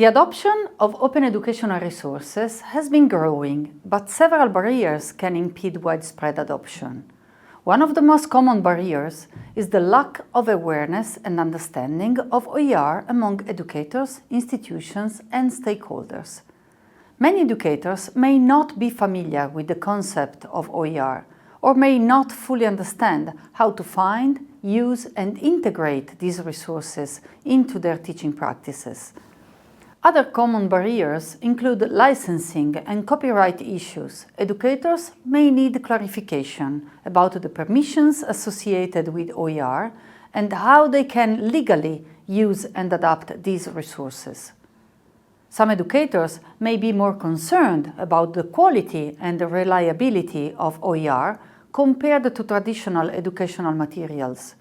The adoption of open educational resources has been growing, but several barriers can impede widespread adoption. One of the most common barriers is the lack of awareness and understanding of OER among educators, institutions, and stakeholders. Many educators may not be familiar with the concept of OER, or may not fully understand how to find, use, and integrate these resources into their teaching practices. Other common barriers include licensing and copyright issues. Educators may need clarification about the permissions associated with OER and how they can legally use and adapt these resources. Some educators may be more concerned about the quality and the reliability of OER compared to traditional educational materials.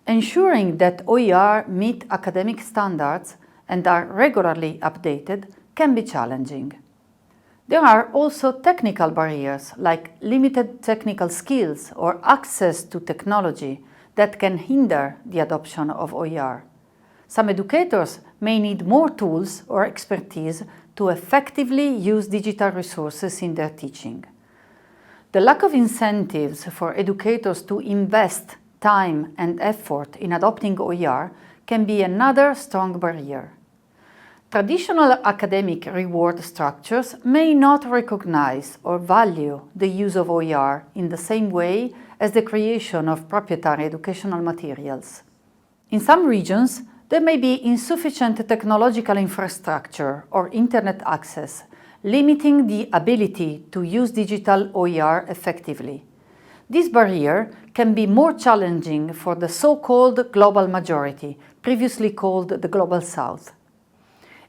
Ensuring that OER meet academic standards and are regularly updated can be challenging. There are also technical barriers like limited technical skills or access to technology that can hinder the adoption of OER. Some educators may need more tools or expertise to effectively use digital resources in their teaching. The lack of incentives for educators to invest time and effort in adopting OER can be another strong barrier. Traditional academic reward structures may not recognize or value the use of OER in the same way as the creation of proprietary educational materials. In some regions, there may be insufficient technological infrastructure or internet access, limiting the ability to use digital OER effectively. This barrier can be more challenging for the so-called global majority, previously called the Global South.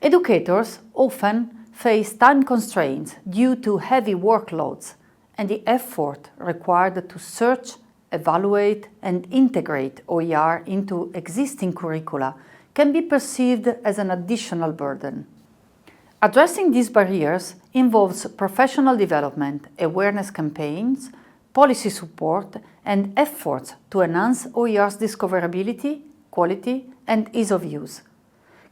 Educators often face time constraints due to heavy workloads, and the effort required to search, evaluate, and integrate OER into existing curricula can be perceived as an additional burden. Addressing these barriers involves professional development, awareness campaigns, policy support, and efforts to enhance OER's discoverability, quality, and ease of use.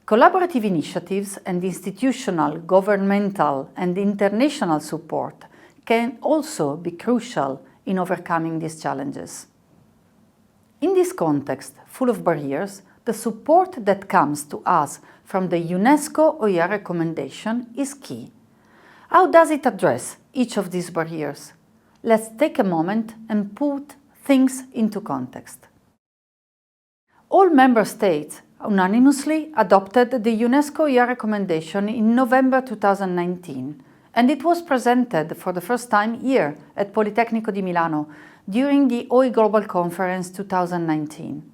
Collaborative initiatives and institutional, governmental, and international support can also be crucial in overcoming these challenges. In this context, full of barriers, the support that comes to us from the UNESCO OER recommendation is key. How does it address each of these barriers? Let's take a moment and put things into context. All member states unanimously adopted the UNESCO OER recommendation in November 2019, and it was presented for the first time here at Politecnico di Milano during the OE Global Conference 2019.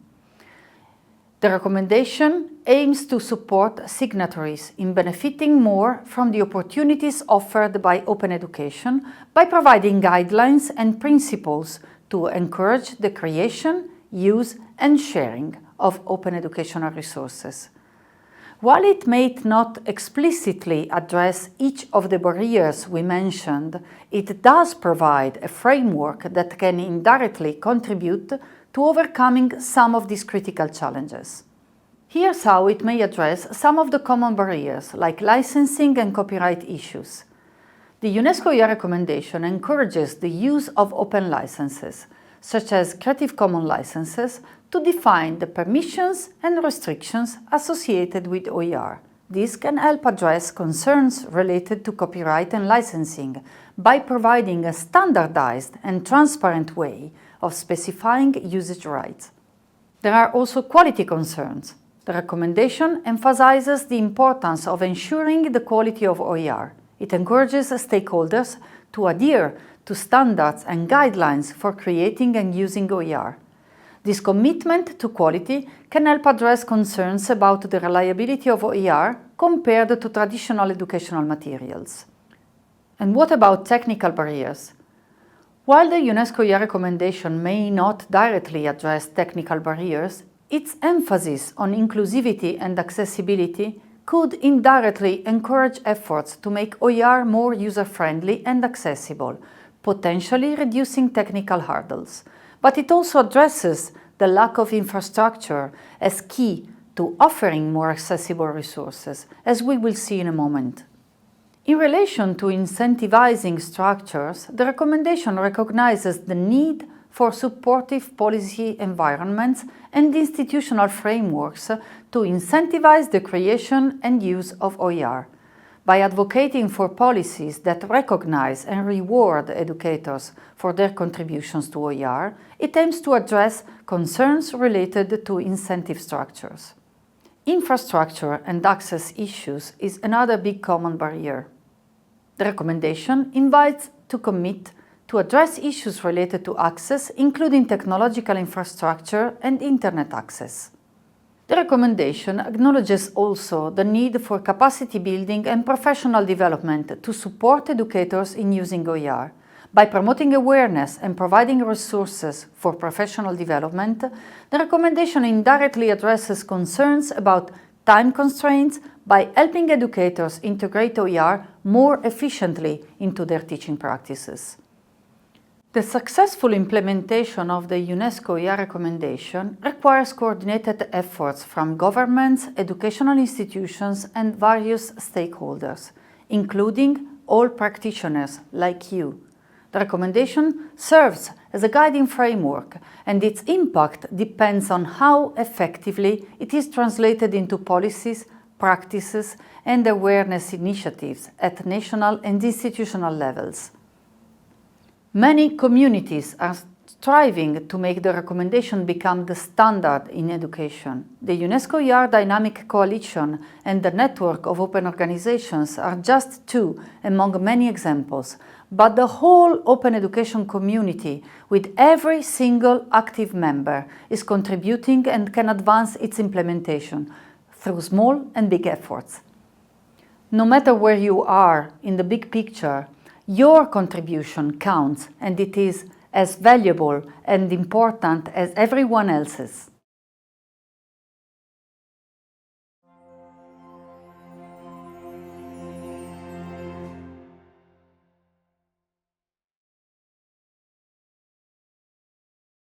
The recommendation aims to support signatories in benefiting more from the opportunities offered by open education by providing guidelines and principles to encourage the creation, use, and sharing of open educational resources. While it may not explicitly address each of the barriers we mentioned, it does provide a framework that can indirectly contribute to overcoming some of these critical challenges. Here's how it may address some of the common barriers, like licensing and copyright issues. The UNESCO OER recommendation encourages the use of open licenses, such as Creative Commons licenses, to define the permissions and restrictions associated with OER. This can help address concerns related to copyright and licensing by providing a standardized and transparent way of specifying usage rights. There are also quality concerns. The recommendation emphasizes the importance of ensuring the quality of OER. It encourages stakeholders to adhere to standards and guidelines for creating and using OER. This commitment to quality can help address concerns about the reliability of OER compared to traditional educational materials. And what about technical barriers? While the UNESCO OER recommendation may not directly address technical barriers, its emphasis on inclusivity and accessibility could indirectly encourage efforts to make OER more user-friendly and accessible, potentially reducing technical hurdles. But it also addresses the lack of infrastructure as key to offering more accessible resources, as we will see in a moment. In relation to incentivizing structures, the recommendation recognizes the need for supportive policy environments and institutional frameworks to incentivize the creation and use of OER. By advocating for policies that recognize and reward educators for their contributions to OER, it aims to address concerns related to incentive structures. Infrastructure and access issues is another big common barrier. The recommendation invites to commit to address issues related to access, including technological infrastructure and internet access. The recommendation acknowledges also the need for capacity building and professional development to support educators in using OER. By promoting awareness and providing resources for professional development, the recommendation indirectly addresses concerns about time constraints by helping educators integrate OER more efficiently into their teaching practices. The successful implementation of the UNESCO OER recommendation requires coordinated efforts from governments, educational institutions, and various stakeholders, including all practitioners like you. The recommendation serves as a guiding framework, and its impact depends on how effectively it is translated into policies, practices, and awareness initiatives at national and institutional levels. Many communities are striving to make the recommendation become the standard in education. The UNESCO OER Dynamic Coalition and the network of open organizations are just two among many examples, but the whole open education community, with every single active member, is contributing and can advance its implementation through small and big efforts. No matter where you are in the big picture, your contribution counts, and it is as valuable and important as everyone else's.